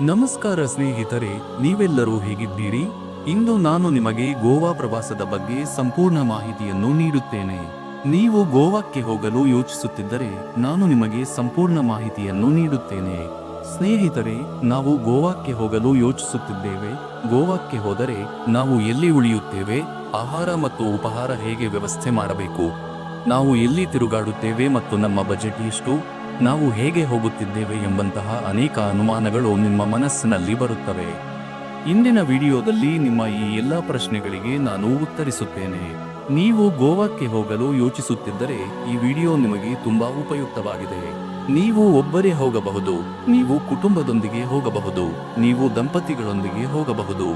ನಮಸ್ಕಾರ ಸ್ನೇಹಿತರೆ, ನೀವೆಲ್ಲರೂ ಹೇಗಿದ್ದೀರಿ? ಇಂದು ನಾನು ನಿಮಗೆ ಗೋವಾ ಪ್ರವಾಸದ ಬಗ್ಗೆ ಸಂಪೂರ್ಣ ಮಾಹಿತಿಯನ್ನು ನೀಡುತ್ತೇನೆ. ನೀವು ಗೋವಾಕ್ಕೆ ಹೋಗಲು ಯೋಚಿಸುತ್ತಿದ್ದರೆ ನಾನು ನಿಮಗೆ ಸಂಪೂರ್ಣ ಮಾಹಿತಿಯನ್ನು ನೀಡುತ್ತೇನೆ. ಸ್ನೇಹಿತರೆ, ನಾವು ಗೋವಾಕ್ಕೆ ಹೋಗಲು ಯೋಚಿಸುತ್ತಿದ್ದೇವೆ. ಗೋವಾಕ್ಕೆ ಹೋದರೆ ನಾವು ಎಲ್ಲಿ ಉಳಿಯುತ್ತೇವೆ, ಆಹಾರ ಮತ್ತು ಉಪಹಾರ ಹೇಗೆ ವ್ಯವಸ್ಥೆ ಮಾಡಬೇಕು, ನಾವು ಎಲ್ಲಿ ತಿರುಗಾಡುತ್ತೇವೆ ಮತ್ತು ನಮ್ಮ ಬಜೆಟ್ ಎಷ್ಟು, ನಾವು ಹೇಗೆ ಹೋಗುತ್ತಿದ್ದೇವೆ ಎಂಬಂತಹ ಅನೇಕ ಅನುಮಾನಗಳು ನಿಮ್ಮ ಮನಸ್ಸಿನಲ್ಲಿ ಬರುತ್ತವೆ. ಇಂದಿನ ವಿಡಿಯೋದಲ್ಲಿ ನಿಮ್ಮ ಈ ಎಲ್ಲ ಪ್ರಶ್ನೆಗಳಿಗೆ ನಾನು ಉತ್ತರಿಸುತ್ತೇನೆ. ನೀವು ಗೋವಾಕ್ಕೆ ಹೋಗಲು ಯೋಚಿಸುತ್ತಿದ್ದರೆ ಈ ವಿಡಿಯೋ ನಿಮಗೆ ತುಂಬಾ ಉಪಯುಕ್ತವಾಗಿದೆ. ನೀವು ಒಬ್ಬರೇ ಹೋಗಬಹುದು, ನೀವು ಕುಟುಂಬದೊಂದಿಗೆ ಹೋಗಬಹುದು, ನೀವು ದಂಪತಿಗಳೊಂದಿಗೆ ಹೋಗಬಹುದು,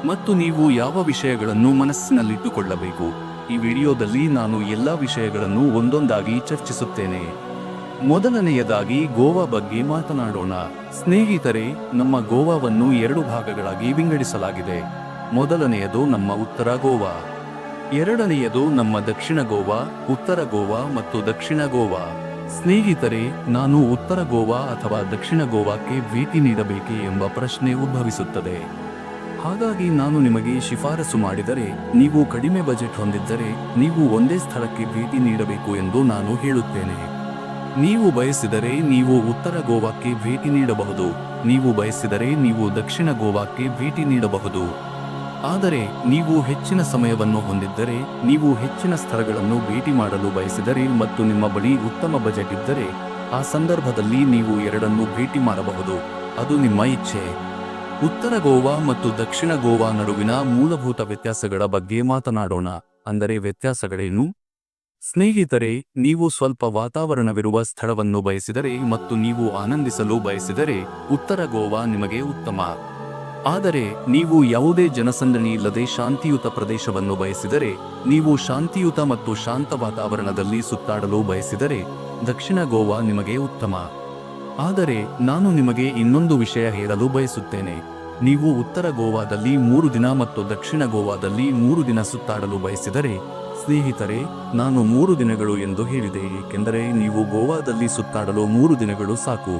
ಮತ್ತು ನೀವು ಯಾವ ವಿಷಯಗಳನ್ನು ಮನಸ್ಸಿನಲ್ಲಿಟ್ಟುಕೊಳ್ಳಬೇಕು. ಈ ವಿಡಿಯೋದಲ್ಲಿ ನಾನು ಎಲ್ಲ ವಿಷಯಗಳನ್ನು ಒಂದೊಂದಾಗಿ ಚರ್ಚಿಸುತ್ತೇನೆ. ಮೊದಲನೆಯದಾಗಿ ಗೋವಾ ಬಗ್ಗೆ ಮಾತನಾಡೋಣ. ಸ್ನೇಹಿತರೆ, ನಮ್ಮ ಗೋವಾವನ್ನು 2 ಭಾಗಗಳಾಗಿ ವಿಂಗಡಿಸಲಾಗಿದೆ. ಮೊದಲನೆಯದು ನಮ್ಮ ಉತ್ತರ ಗೋವಾ, ಎರಡನೆಯದು ನಮ್ಮ ದಕ್ಷಿಣ ಗೋವಾ, ಉತ್ತರ ಗೋವಾ ಮತ್ತು ದಕ್ಷಿಣ ಗೋವಾ. ಸ್ನೇಹಿತರೆ, ನಾನು ಉತ್ತರ ಗೋವಾ ಅಥವಾ ದಕ್ಷಿಣ ಗೋವಾಕ್ಕೆ ಭೇಟಿ ನೀಡಬೇಕೇ ಎಂಬ ಪ್ರಶ್ನೆ ಉದ್ಭವಿಸುತ್ತದೆ. ಹಾಗಾಗಿ ನಾನು ನಿಮಗೆ ಶಿಫಾರಸು ಮಾಡಿದರೆ, ನೀವು ಕಡಿಮೆ ಬಜೆಟ್ ಹೊಂದಿದ್ದರೆ ನೀವು ಒಂದೇ ಸ್ಥಳಕ್ಕೆ ಭೇಟಿ ನೀಡಬೇಕು ಎಂದು ನಾನು ಹೇಳುತ್ತೇನೆ. ನೀವು ಬಯಸಿದರೆ ನೀವು ಉತ್ತರ ಗೋವಾಕ್ಕೆ ಭೇಟಿ ನೀಡಬಹುದು, ನೀವು ಬಯಸಿದರೆ ನೀವು ದಕ್ಷಿಣ ಗೋವಾಕ್ಕೆ ಭೇಟಿ ನೀಡಬಹುದು. ಆದರೆ ನೀವು ಹೆಚ್ಚಿನ ಸಮಯವನ್ನು ಹೊಂದಿದ್ದರೆ, ನೀವು ಹೆಚ್ಚಿನ ಸ್ಥಳಗಳನ್ನು ಭೇಟಿ ಮಾಡಲು ಬಯಸಿದರೆ ಮತ್ತು ನಿಮ್ಮ ಬಳಿ ಉತ್ತಮ ಬಜೆಟ್ ಇದ್ದರೆ, ಆ ಸಂದರ್ಭದಲ್ಲಿ ನೀವು ಎರಡನ್ನೂ ಭೇಟಿ ಮಾಡಬಹುದು. ಅದು ನಿಮ್ಮ ಇಚ್ಛೆ. ಉತ್ತರ ಗೋವಾ ಮತ್ತು ದಕ್ಷಿಣ ಗೋವಾ ನಡುವಿನ ಮೂಲಭೂತ ವ್ಯತ್ಯಾಸಗಳ ಬಗ್ಗೆ ಮಾತನಾಡೋಣ. ಅಂದರೆ ವ್ಯತ್ಯಾಸಗಳೇನು? ಸ್ನೇಹಿತರೆ, ನೀವು ಸ್ವಲ್ಪ ವಾತಾವರಣವಿರುವ ಸ್ಥಳವನ್ನು ಬಯಸಿದರೆ ಮತ್ತು ನೀವು ಆನಂದಿಸಲು ಬಯಸಿದರೆ ಉತ್ತರ ಗೋವಾ ನಿಮಗೆ ಉತ್ತಮ. ಆದರೆ ನೀವು ಯಾವುದೇ ಜನಸಂದಣಿ ಇಲ್ಲದೆ ಶಾಂತಿಯುತ ಪ್ರದೇಶವನ್ನು ಬಯಸಿದರೆ, ನೀವು ಶಾಂತಿಯುತ ಮತ್ತು ಶಾಂತ ವಾತಾವರಣದಲ್ಲಿ ಸುತ್ತಾಡಲು ಬಯಸಿದರೆ ದಕ್ಷಿಣ ಗೋವಾ ನಿಮಗೆ ಉತ್ತಮ. ಆದರೆ ನಾನು ನಿಮಗೆ ಇನ್ನೊಂದು ವಿಷಯ ಹೇಳಲು ಬಯಸುತ್ತೇನೆ. ನೀವು ಉತ್ತರ ಗೋವಾದಲ್ಲಿ 3 ದಿನ ಮತ್ತು ದಕ್ಷಿಣ ಗೋವಾದಲ್ಲಿ 3 ದಿನ ಸುತ್ತಾಡಲು ಬಯಸಿದರೆ, ಸ್ನೇಹಿತರೆ, ನಾನು 3 ದಿನಗಳು ಎಂದು ಹೇಳಿದೆ ಏಕೆಂದರೆ ನೀವು ಗೋವಾದಲ್ಲಿ ಸುತ್ತಾಡಲು 3 ದಿನಗಳು ಸಾಕು.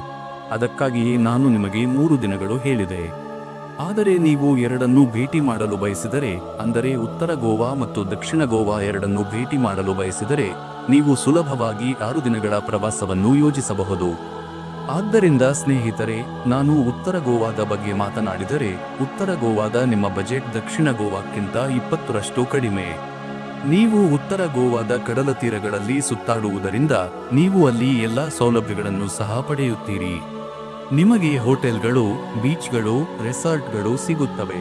ಅದಕ್ಕಾಗಿಯೇ ನಾನು ನಿಮಗೆ 3 ದಿನಗಳು ಹೇಳಿದೆ. ಆದರೆ ನೀವು ಎರಡನ್ನೂ ಭೇಟಿ ಮಾಡಲು ಬಯಸಿದರೆ, ಅಂದರೆ ಉತ್ತರ ಗೋವಾ ಮತ್ತು ದಕ್ಷಿಣ ಗೋವಾ ಎರಡನ್ನೂ ಭೇಟಿ ಮಾಡಲು ಬಯಸಿದರೆ, ನೀವು ಸುಲಭವಾಗಿ 6 ದಿನಗಳ ಪ್ರವಾಸವನ್ನು ಯೋಜಿಸಬಹುದು. ಆದ್ದರಿಂದ ಸ್ನೇಹಿತರೆ, ನಾನು ಉತ್ತರ ಗೋವಾದ ಬಗ್ಗೆ ಮಾತನಾಡಿದರೆ, ಉತ್ತರ ಗೋವಾದ ನಿಮ್ಮ ಬಜೆಟ್ ದಕ್ಷಿಣ ಗೋವಾಕ್ಕಿಂತ 20ರಷ್ಟು ಕಡಿಮೆ. ನೀವು ಉತ್ತರ ಗೋವಾದ ಕಡಲ ತೀರಗಳಲ್ಲಿ ಸುತ್ತಾಡುವುದರಿಂದ ನೀವು ಅಲ್ಲಿ ಎಲ್ಲಾ ಸೌಲಭ್ಯಗಳನ್ನು ಸಹ ಪಡೆಯುತ್ತೀರಿ. ನಿಮಗೆ ಹೋಟೆಲ್ಗಳು, ಬೀಚ್ಗಳು, ರೆಸಾರ್ಟ್ಗಳು ಸಿಗುತ್ತವೆ.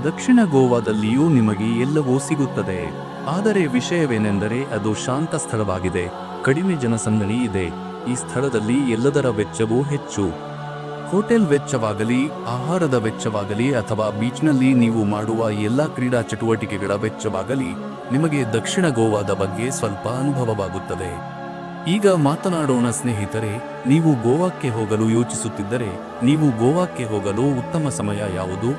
ದಕ್ಷಿಣ ಗೋವಾದಲ್ಲಿಯೂ ನಿಮಗೆ ಎಲ್ಲವೂ ಸಿಗುತ್ತದೆ. ಆದರೆ ವಿಷಯವೇನೆಂದರೆ ಅದು ಶಾಂತ ಸ್ಥಳವಾಗಿದೆ, ಕಡಿಮೆ ಜನಸಂದಣಿ ಇದೆ. ಈ ಸ್ಥಳದಲ್ಲಿ ಎಲ್ಲದರ ವೆಚ್ಚವೂ ಹೆಚ್ಚು. ಹೋಟೆಲ್ ವೆಚ್ಚವಾಗಲಿ, ಆಹಾರದ ವೆಚ್ಚವಾಗಲಿ ಅಥವಾ ಬೀಚ್ನಲ್ಲಿ ನೀವು ಮಾಡುವ ಎಲ್ಲ ಕ್ರೀಡಾ ಚಟುವಟಿಕೆಗಳ ವೆಚ್ಚವಾಗಲಿ, ನಿಮಗೆ ದಕ್ಷಿಣ ಗೋವಾದ ಬಗ್ಗೆ ಸ್ವಲ್ಪ ಅನುಭವವಾಗುತ್ತದೆ. ಈಗ ಮಾತನಾಡೋಣ ಸ್ನೇಹಿತರೆ, ನೀವು ಗೋವಾಕ್ಕೆ ಹೋಗಲು ಯೋಚಿಸುತ್ತಿದ್ದರೆ ನೀವು ಗೋವಾಕ್ಕೆ ಹೋಗಲು ಉತ್ತಮ ಸಮಯ ಯಾವುದು?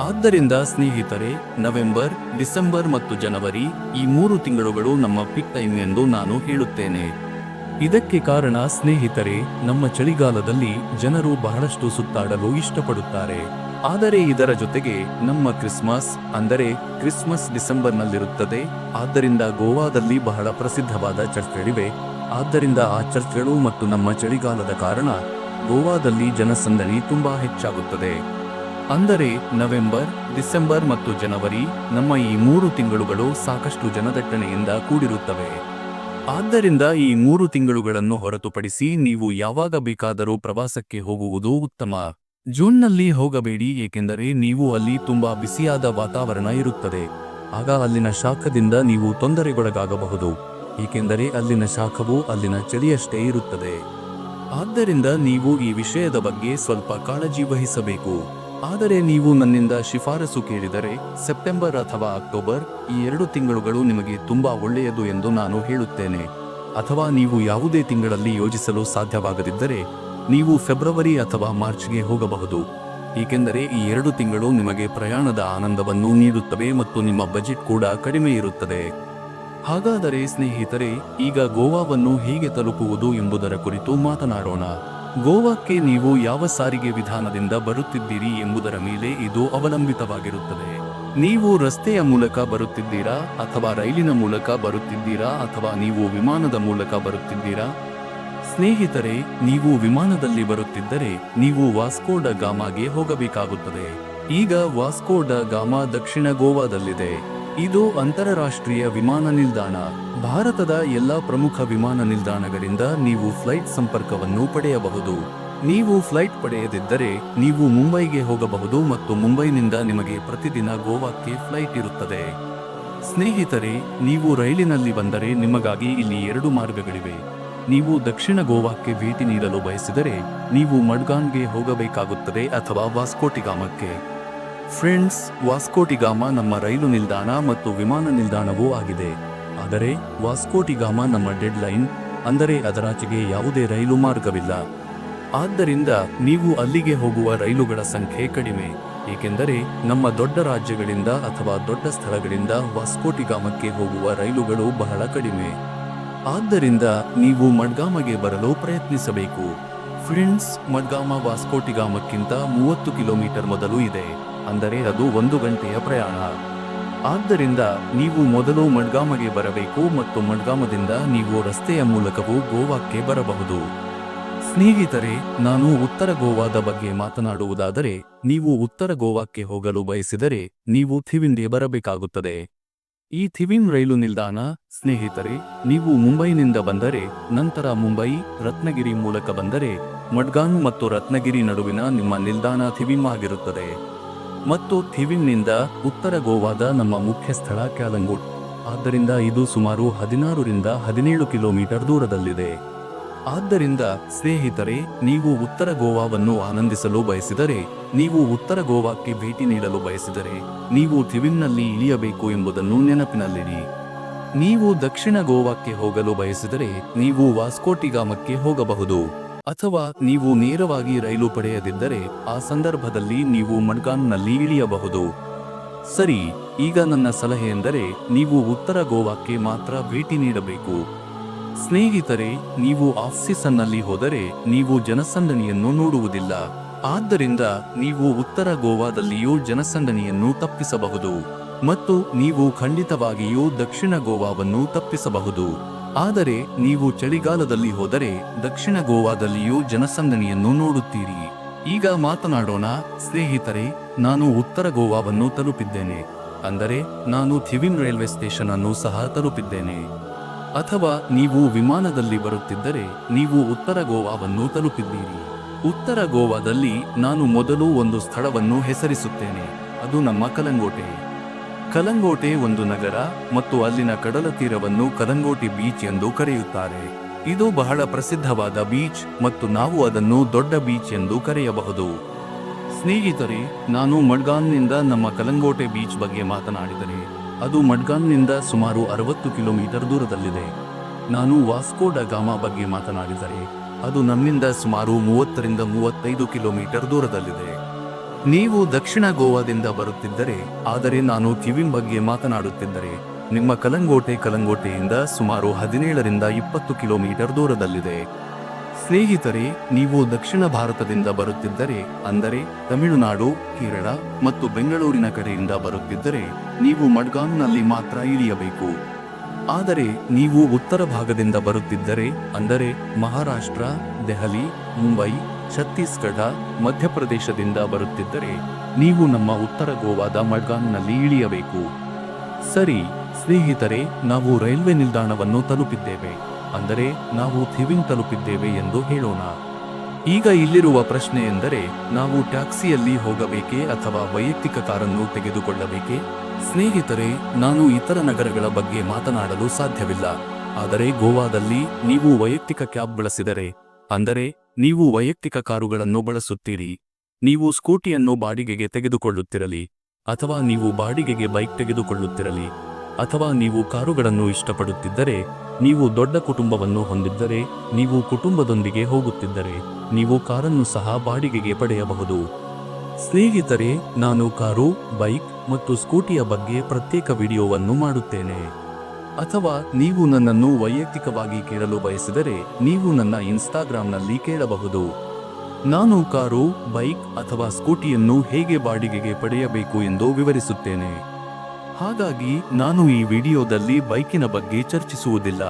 ಆದ್ದರಿಂದ ಸ್ನೇಹಿತರೆ, ನವೆಂಬರ್, ಡಿಸೆಂಬರ್ ಮತ್ತು ಜನವರಿ ಈ 3 ತಿಂಗಳುಗಳು ನಮ್ಮ ಪಿಕ್ ಟೈಮ್ ಎಂದು ನಾನು ಹೇಳುತ್ತೇನೆ. ಇದಕ್ಕೆ ಕಾರಣ ಸ್ನೇಹಿತರೆ, ನಮ್ಮ ಚಳಿಗಾಲದಲ್ಲಿ ಜನರು ಬಹಳಷ್ಟು ಸುತ್ತಾಡಲು ಇಷ್ಟಪಡುತ್ತಾರೆ. ಆದರೆ ಇದರ ಜೊತೆಗೆ ನಮ್ಮ ಕ್ರಿಸ್ಮಸ್ ಡಿಸೆಂಬರ್ನಲ್ಲಿರುತ್ತದೆ. ಆದ್ದರಿಂದ ಗೋವಾದಲ್ಲಿ ಬಹಳ ಪ್ರಸಿದ್ಧವಾದ ಚರ್ಚ್ಗಳಿವೆ. ಆದ್ದರಿಂದ ಆ ಚರ್ಚ್ಗಳು ಮತ್ತು ನಮ್ಮ ಚಳಿಗಾಲದ ಕಾರಣ ಗೋವಾದಲ್ಲಿ ಜನಸಂದಣಿ ತುಂಬಾ ಹೆಚ್ಚಾಗುತ್ತದೆ. ಅಂದರೆ ನವೆಂಬರ್, ಡಿಸೆಂಬರ್ ಮತ್ತು ಜನವರಿ ನಮ್ಮ ಈ 3 ತಿಂಗಳುಗಳು ಸಾಕಷ್ಟು ಜನದಟ್ಟಣೆಯಿಂದ ಕೂಡಿರುತ್ತವೆ. ಆದ್ದರಿಂದ ಈ 3 ತಿಂಗಳುಗಳನ್ನು ಹೊರತುಪಡಿಸಿ ನೀವು ಯಾವಾಗ ಬೇಕಾದರೂ ಪ್ರವಾಸಕ್ಕೆ ಹೋಗುವುದು ಉತ್ತಮ. ಜೂನ್ನಲ್ಲಿ ಹೋಗಬೇಡಿ ಏಕೆಂದರೆ ನೀವು ಅಲ್ಲಿ ತುಂಬಾ ಬಿಸಿಯಾದ ವಾತಾವರಣ ಇರುತ್ತದೆ. ಆಗ ಅಲ್ಲಿನ ಶಾಖದಿಂದ ನೀವು ತೊಂದರೆಗೊಳಗಾಗಬಹುದು, ಏಕೆಂದರೆ ಅಲ್ಲಿನ ಶಾಖವು ಅಲ್ಲಿನ ಚಳಿಯಷ್ಟೇ ಇರುತ್ತದೆ. ಆದ್ದರಿಂದ ನೀವು ಈ ವಿಷಯದ ಬಗ್ಗೆ ಸ್ವಲ್ಪ ಕಾಳಜಿ ವಹಿಸಬೇಕು. ಆದರೆ ನೀವು ನನ್ನಿಂದ ಶಿಫಾರಸು ಕೇಳಿದರೆ ಸೆಪ್ಟೆಂಬರ್ ಅಥವಾ ಅಕ್ಟೋಬರ್ ಈ 2 ತಿಂಗಳುಗಳು ನಿಮಗೆ ತುಂಬಾ ಒಳ್ಳೆಯದು ಎಂದು ನಾನು ಹೇಳುತ್ತೇನೆ. ಅಥವಾ ನೀವು ಯಾವುದೇ ತಿಂಗಳಲ್ಲಿ ಯೋಜಿಸಲು ಸಾಧ್ಯವಾಗದಿದ್ದರೆ ನೀವು ಫೆಬ್ರವರಿ ಅಥವಾ ಮಾರ್ಚ್ಗೆ ಹೋಗಬಹುದು, ಏಕೆಂದರೆ ಈ 2 ತಿಂಗಳು ನಿಮಗೆ ಪ್ರಯಾಣದ ಆನಂದವನ್ನು ನೀಡುತ್ತವೆ ಮತ್ತು ನಿಮ್ಮ ಬಜೆಟ್ ಕೂಡ ಕಡಿಮೆ ಇರುತ್ತದೆ. ಹಾಗಾದರೆ ಸ್ನೇಹಿತರೆ, ಈಗ ಗೋವಾವನ್ನು ಹೇಗೆ ತಲುಪುವುದು ಎಂಬುದರ ಕುರಿತು ಮಾತನಾಡೋಣ. ಗೋವಾಕ್ಕೆ ನೀವು ಯಾವ ಸಾರಿಗೆ ವಿಧಾನದಿಂದ ಬರುತ್ತಿದ್ದೀರಿ ಎಂಬುದರ ಮೇಲೆ ಇದು ಅವಲಂಬಿತವಾಗಿರುತ್ತದೆ. ನೀವು ರಸ್ತೆಯ ಮೂಲಕ ಬರುತ್ತಿದ್ದೀರಾ ಅಥವಾ ರೈಲಿನ ಮೂಲಕ ಬರುತ್ತಿದ್ದೀರಾ ಅಥವಾ ನೀವು ವಿಮಾನದ ಮೂಲಕ ಬರುತ್ತಿದ್ದೀರಾ? ಸ್ನೇಹಿತರೆ, ನೀವು ವಿಮಾನದಲ್ಲಿ ಬರುತ್ತಿದ್ದರೆ ನೀವು ವಾಸ್ಕೋ ಡ ಗಾಮಾಗೆ ಹೋಗಬೇಕಾಗುತ್ತದೆ. ಈಗ ವಾಸ್ಕೋ ಡ ಗಾಮಾ ದಕ್ಷಿಣ ಗೋವಾದಲ್ಲಿದೆ. ಇದು ಅಂತಾರಾಷ್ಟ್ರೀಯ ವಿಮಾನ ನಿಲ್ದಾಣ. ಭಾರತದ ಎಲ್ಲಾ ಪ್ರಮುಖ ವಿಮಾನ ನಿಲ್ದಾಣಗಳಿಂದ ನೀವು ಫ್ಲೈಟ್ ಸಂಪರ್ಕವನ್ನು ಪಡೆಯಬಹುದು. ನೀವು ಫ್ಲೈಟ್ ಪಡೆಯದಿದ್ದರೆ ನೀವು ಮುಂಬೈಗೆ ಹೋಗಬಹುದು ಮತ್ತು ಮುಂಬೈನಿಂದ ನಿಮಗೆ ಪ್ರತಿದಿನ ಗೋವಾಕ್ಕೆ ಫ್ಲೈಟ್ ಇರುತ್ತದೆ. ಸ್ನೇಹಿತರೆ, ನೀವು ರೈಲಿನಲ್ಲಿ ಬಂದರೆ ನಿಮಗಾಗಿ ಇಲ್ಲಿ 2 ಮಾರ್ಗಗಳಿವೆ. ನೀವು ದಕ್ಷಿಣ ಗೋವಾಕ್ಕೆ ಭೇಟಿ ನೀಡಲು ಬಯಸಿದರೆ ನೀವು ಮಡ್ಗಾನ್ಗೆ ಹೋಗಬೇಕಾಗುತ್ತದೆ ಅಥವಾ ವಾಸ್ಕೋ ಡಿ ಗಾಮಾಕ್ಕೆ. ಫ್ರೆಂಡ್ಸ್, ವಾಸ್ಕೋ ಡಿ ಗಾಮಾ ನಮ್ಮ ರೈಲು ನಿಲ್ದಾಣ ಮತ್ತು ವಿಮಾನ ನಿಲ್ದಾಣವೂ ಆಗಿದೆ. ಆದರೆ ವಾಸ್ಕೋ ಡಿ ಗಾಮಾ ನಮ್ಮ ಡೆಡ್ ಲೈನ್, ಅಂದರೆ ಅದರಾಚೆಗೆ ಯಾವುದೇ ರೈಲು ಮಾರ್ಗವಿಲ್ಲ. ಆದ್ದರಿಂದ ನೀವು ಅಲ್ಲಿಗೆ ಹೋಗುವ ರೈಲುಗಳ ಸಂಖ್ಯೆ ಕಡಿಮೆ, ಏಕೆಂದರೆ ನಮ್ಮ ದೊಡ್ಡ ರಾಜ್ಯಗಳಿಂದ ಅಥವಾ ದೊಡ್ಡ ಸ್ಥಳಗಳಿಂದ ವಾಸ್ಕೋ ಡಿ ಗಾಮಾಕ್ಕೆ ಹೋಗುವ ರೈಲುಗಳು ಬಹಳ ಕಡಿಮೆ. ಆದ್ದರಿಂದ ನೀವು ಮಡ್ಗಾಮಗೆ ಬರಲು ಪ್ರಯತ್ನಿಸಬೇಕು. ಫ್ರೆಂಡ್ಸ್, ಮಡ್ಗಾಮ ವಾಸ್ಕೋ ಡಿ ಗಾಮಕ್ಕಿಂತ 30 ಕಿಲೋಮೀಟರ್ ಮೊದಲು ಇದೆ, ಅಂದರೆ ಅದು 1 ಗಂಟೆಯ ಪ್ರಯಾಣ. ಆದ್ದರಿಂದ ನೀವು ಮೊದಲು ಮಡ್ಗಾಮಗೆ ಬರಬೇಕು ಮತ್ತು ಮಡ್ಗಾಮದಿಂದ ನೀವು ರಸ್ತೆಯ ಮೂಲಕವೂ ಗೋವಾಕ್ಕೆ ಬರಬಹುದು. ಸ್ನೇಹಿತರೆ, ನಾನು ಉತ್ತರ ಗೋವಾದ ಬಗ್ಗೆ ಮಾತನಾಡುವುದಾದರೆ, ನೀವು ಉತ್ತರ ಗೋವಾಕ್ಕೆ ಹೋಗಲು ಬಯಸಿದರೆ ನೀವು ಥಿವಿನ್ಗೆ ಬರಬೇಕಾಗುತ್ತದೆ. ಈ ಥಿವಿನ್ ರೈಲು ನಿಲ್ದಾಣ, ಸ್ನೇಹಿತರೆ, ನೀವು ಮುಂಬೈನಿಂದ ಬಂದರೆ ನಂತರ ಮುಂಬೈ ರತ್ನಗಿರಿ ಮೂಲಕ ಬಂದರೆ ಮಡ್ಗಾನ್ ಮತ್ತು ರತ್ನಗಿರಿ ನಡುವಿನ ನಿಮ್ಮ ನಿಲ್ದಾಣ ಥಿವಿನ್ ಆಗಿರುತ್ತದೆ. ಮತ್ತು ಥಿವಿನ್ನಿಂದ ಉತ್ತರ ಗೋವಾದ ನಮ್ಮ ಮುಖ್ಯ ಸ್ಥಳ ಕ್ಯಾಲಂಗುಟ್. ಆದ್ದರಿಂದ ಇದು ಸುಮಾರು 16 ರಿಂದ 17 ಕಿಲೋಮೀಟರ್ ದೂರದಲ್ಲಿದೆ. ಆದ್ದರಿಂದ ಸ್ನೇಹಿತರೆ, ನೀವು ಉತ್ತರ ಗೋವಾವನ್ನು ಆನಂದಿಸಲು ಬಯಸಿದರೆ, ನೀವು ಉತ್ತರ ಗೋವಾಕ್ಕೆ ಭೇಟಿ ನೀಡಲು ಬಯಸಿದರೆ ನೀವು ಥಿವಿನ್ನಲ್ಲಿ ಇಳಿಯಬೇಕು ಎಂಬುದನ್ನು ನೆನಪಿನಲ್ಲಿಡಿ. ನೀವು ದಕ್ಷಿಣ ಗೋವಾಕ್ಕೆ ಹೋಗಲು ಬಯಸಿದರೆ ನೀವು ವಾಸ್ಕೋ ಡಿ ಗಾಮಾಕ್ಕೆ ಹೋಗಬಹುದು. ಅಥವಾ ನೀವು ನೇರವಾಗಿ ರೈಲು ಪಡೆಯದಿದ್ದರೆ ಆ ಸಂದರ್ಭದಲ್ಲಿ ನೀವು ಮಡ್ಗಾನ್ನಲ್ಲಿ ಇಳಿಯಬಹುದು. ಸರಿ, ಈಗ ನನ್ನ ಸಲಹೆ ಎಂದರೆ ನೀವು ಉತ್ತರ ಗೋವಾಕ್ಕೆ ಮಾತ್ರ ಭೇಟಿ ನೀಡಬೇಕು. ಸ್ನೇಹಿತರೆ, ನೀವು ಆಫ್ ಸೀಸನ್ನಲ್ಲಿ ಹೋದರೆ ನೀವು ಜನಸಂದಣಿಯನ್ನು ನೋಡುವುದಿಲ್ಲ. ಆದ್ದರಿಂದ ನೀವು ಉತ್ತರ ಗೋವಾದಲ್ಲಿಯೂ ಜನಸಂದಣಿಯನ್ನು ತಪ್ಪಿಸಬಹುದು ಮತ್ತು ನೀವು ಖಂಡಿತವಾಗಿಯೂ ದಕ್ಷಿಣ ಗೋವಾವನ್ನು ತಪ್ಪಿಸಬಹುದು. ಆದರೆ ನೀವು ಚಳಿಗಾಲದಲ್ಲಿ ಹೋದರೆ ದಕ್ಷಿಣ ಗೋವಾದಲ್ಲಿಯೂ ಜನಸಂದಣಿಯನ್ನು ನೋಡುತ್ತೀರಿ. ಈಗ ಮಾತನಾಡೋಣ. ಸ್ನೇಹಿತರೆ, ನಾನು ಉತ್ತರ ಗೋವಾವನ್ನು ತಲುಪಿದ್ದೇನೆ, ಅಂದರೆ ನಾನು ಥಿವಿನ್ ರೈಲ್ವೆ ಸ್ಟೇಷನ್ ಅನ್ನು ಸಹ ತಲುಪಿದ್ದೇನೆ. ಅಥವಾ ನೀವು ವಿಮಾನದಲ್ಲಿ ಬರುತ್ತಿದ್ದರೆ ನೀವು ಉತ್ತರ ಗೋವಾವನ್ನು ತಲುಪಿದ್ದೀರಿ. ಉತ್ತರ ಗೋವಾದಲ್ಲಿ ನಾನು ಮೊದಲು ಒಂದು ಸ್ಥಳವನ್ನು ಹೆಸರಿಸುತ್ತೇನೆ, ಅದು ನಮ್ಮ ಕಲಂಗೋಟೆ. ಕಲಂಗೋಟೆ ಒಂದು ನಗರ ಮತ್ತು ಅಲ್ಲಿನ ಕಡಲ ತೀರವನ್ನು ಕಲಂಗೋಟಿ ಬೀಚ್ ಎಂದು ಕರೆಯುತ್ತಾರೆ. ಇದು ಬಹಳ ಪ್ರಸಿದ್ಧವಾದ ಬೀಚ್ ಮತ್ತು ನಾವು ಅದನ್ನು ದೊಡ್ಡ ಬೀಚ್ ಎಂದು ಕರೆಯಬಹುದು. ಸ್ನೇಹಿತರೆ, ನಾನು ಮಡ್ಗಾನ್ನಿಂದ ನಮ್ಮ ಕಲಂಗೋಟೆ ಬೀಚ್ ಬಗ್ಗೆ ಮಾತನಾಡಿದರೆ ಅದು ಮಡ್ಗಾನ್ನಿಂದ ಸುಮಾರು 60 ಕಿಲೋಮೀಟರ್ ದೂರದಲ್ಲಿದೆ. ನಾನು ವಾಸ್ಕೋ ಡ ಗಾಮಾ ಬಗ್ಗೆ ಮಾತನಾಡಿದರೆ ಅದು ನಮ್ಮಿಂದ ಸುಮಾರು 30 ರಿಂದ 35 ಕಿಲೋಮೀಟರ್ ದೂರದಲ್ಲಿದೆ. ನೀವು ದಕ್ಷಿಣ ಗೋವಾದಿಂದ ಬರುತ್ತಿದ್ದರೆ, ಆದರೆ ನಾನು ಥಿವಿನ್ ಬಗ್ಗೆ ಮಾತನಾಡುತ್ತಿದ್ದರೆ ನಿಮ್ಮ ಕಲಂಗೋಟೆಯಿಂದ ಸುಮಾರು 17 ರಿಂದ 20 ಕಿಲೋಮೀಟರ್ ದೂರದಲ್ಲಿದೆ. ಸ್ನೇಹಿತರೆ, ನೀವು ದಕ್ಷಿಣ ಭಾರತದಿಂದ ಬರುತ್ತಿದ್ದರೆ, ಅಂದರೆ ತಮಿಳುನಾಡು, ಕೇರಳ ಮತ್ತು ಬೆಂಗಳೂರಿನ ಕಡೆಯಿಂದ ಬರುತ್ತಿದ್ದರೆ ನೀವು ಮಡ್ಗಾನ್ನಲ್ಲಿ ಮಾತ್ರ ಇಳಿಯಬೇಕು. ಆದರೆ ನೀವು ಉತ್ತರ ಭಾಗದಿಂದ ಬರುತ್ತಿದ್ದರೆ, ಅಂದರೆ ಮಹಾರಾಷ್ಟ್ರ, ದೆಹಲಿ, ಮುಂಬೈ, ಛತ್ತೀಸ್ಗಢ, ಮಧ್ಯಪ್ರದೇಶದಿಂದ ಬರುತ್ತಿದ್ದರೆ ನೀವು ನಮ್ಮ ಉತ್ತರ ಗೋವಾದ ಮಡ್ಗಾನ್ನಲ್ಲಿ ಇಳಿಯಬೇಕು. ಸರಿ ಸ್ನೇಹಿತರೆ, ನಾವು ರೈಲ್ವೆ ನಿಲ್ದಾಣವನ್ನು ತಲುಪಿದ್ದೇವೆ, ಅಂದರೆ ನಾವು ಥಿವಿನ್ ತಲುಪಿದ್ದೇವೆ ಎಂದು ಹೇಳೋಣ. ಈಗ ಇಲ್ಲಿರುವ ಪ್ರಶ್ನೆ ಎಂದರೆ, ನಾವು ಟ್ಯಾಕ್ಸಿಯಲ್ಲಿ ಹೋಗಬೇಕೇ ಅಥವಾ ವೈಯಕ್ತಿಕ ಕಾರನ್ನು ತೆಗೆದುಕೊಳ್ಳಬೇಕೇ? ಸ್ನೇಹಿತರೆ, ನಾನು ಇತರ ನಗರಗಳ ಬಗ್ಗೆ ಮಾತನಾಡಲು ಸಾಧ್ಯವಿಲ್ಲ, ಆದರೆ ಗೋವಾದಲ್ಲಿ ನೀವು ವೈಯಕ್ತಿಕ ಕ್ಯಾಬ್ ಬಳಸಿದರೆ, ಅಂದರೆ ನೀವು ವೈಯಕ್ತಿಕ ಕಾರುಗಳನ್ನು ಬಳಸುತ್ತೀರಿ, ನೀವು ಸ್ಕೂಟಿಯನ್ನು ಬಾಡಿಗೆಗೆ ತೆಗೆದುಕೊಳ್ಳುತ್ತಿರಲಿ ಅಥವಾ ನೀವು ಬಾಡಿಗೆಗೆ ಬೈಕ್ ತೆಗೆದುಕೊಳ್ಳುತ್ತಿರಲಿ ಅಥವಾ ನೀವು ಕಾರುಗಳನ್ನು ಇಷ್ಟಪಡುತ್ತಿದ್ದರೆ, ನೀವು ದೊಡ್ಡ ಕುಟುಂಬವನ್ನು ಹೊಂದಿದ್ದರೆ, ನೀವು ಕುಟುಂಬದೊಂದಿಗೆ ಹೋಗುತ್ತಿದ್ದರೆ ನೀವು ಕಾರನ್ನು ಸಹ ಬಾಡಿಗೆಗೆ ಪಡೆಯಬಹುದು. ಸ್ನೇಹಿತರೆ, ನಾನು ಕಾರು, ಬೈಕ್ ಮತ್ತು ಸ್ಕೂಟಿಯ ಬಗ್ಗೆ ಪ್ರತ್ಯೇಕ ವಿಡಿಯೋವನ್ನು ಮಾಡುತ್ತೇನೆ. ಅಥವಾ ನೀವು ನನ್ನನ್ನು ವೈಯಕ್ತಿಕವಾಗಿ ಕೇಳಲು ಬಯಸಿದರೆ ನೀವು ನನ್ನ ಇನ್ಸ್ಟಾಗ್ರಾಂನಲ್ಲಿ ಕೇಳಬಹುದು. ನಾನು ಕಾರು, ಬೈಕ್ ಅಥವಾ ಸ್ಕೂಟಿಯನ್ನು ಹೇಗೆ ಬಾಡಿಗೆಗೆ ಪಡೆಯಬೇಕು ಎಂದು ವಿವರಿಸುತ್ತೇನೆ. ಹಾಗಾಗಿ ನಾನು ಈ ವಿಡಿಯೋದಲ್ಲಿ ಬೈಕಿನ ಬಗ್ಗೆ ಚರ್ಚಿಸುವುದಿಲ್ಲ.